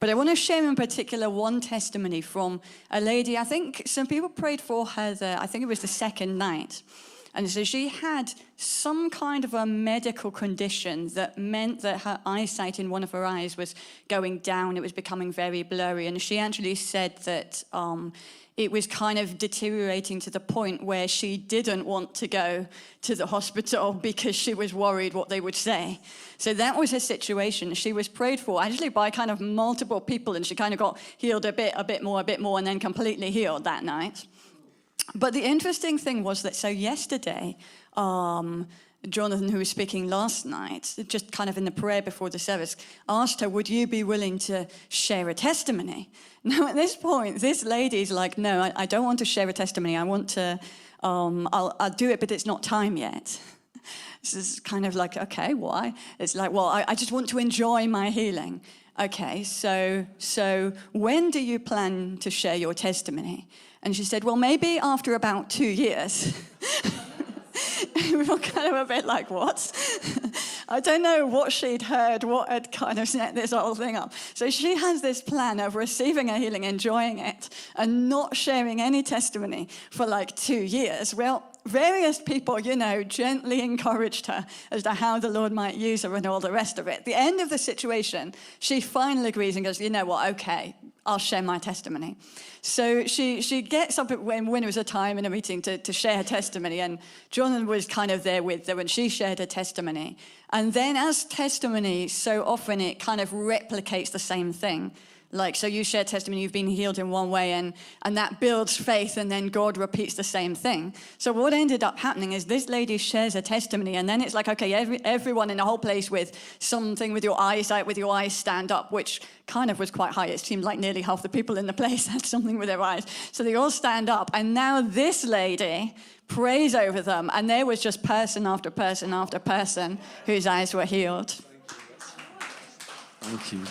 But I want to share in particular one testimony from a lady. I think some people prayed for her, I think it was the second night. And so she had some kind of a medical condition that meant that her eyesight in one of her eyes was going down. It was becoming very blurry. And she actually said that it was kind of deteriorating to the point where she didn't want to go to the hospital because she was worried what they would say. So that was her situation. She was prayed for actually by kind of multiple people, and she kind of got healed a bit more, and then completely healed that night. But the interesting thing was that, so yesterday, Jonathan, who was speaking last night, just kind of in the prayer before the service, asked her, would you be willing to share a testimony? Now, at this point, this lady's like, no, I don't want to share a testimony. I want to, I'll do it, but it's not time yet. This is kind of like, okay, why? It's like, well, I just want to enjoy my healing. Okay, so when do you plan to share your testimony? And she said, well, maybe after about 2 years. We were kind of a bit like, what? I don't know what she'd heard, what had kind of set this whole thing up. So she has this plan of receiving a healing, enjoying it, and not sharing any testimony for like 2 years. Well, various people, gently encouraged her as to how the Lord might use her and all the rest of it. At the end of the situation, she finally agrees and goes, you know what, okay, I'll share my testimony. So she gets up when it was a time in a meeting to share her testimony, and Jonathan was kind of there with her when she shared her testimony. And then as testimony, so often it kind of replicates the same thing. Like, so you share testimony, you've been healed in one way, and that builds faith, and then God repeats the same thing. So what ended up happening is this lady shares a testimony, and then it's like, okay, everyone in the whole place with something with your eyesight, with your eyes stand up, which kind of was quite high. It seemed like nearly half the people in the place had something with their eyes. So they all stand up, and now this lady prays over them, and there was just person after person after person whose eyes were healed. Thank you.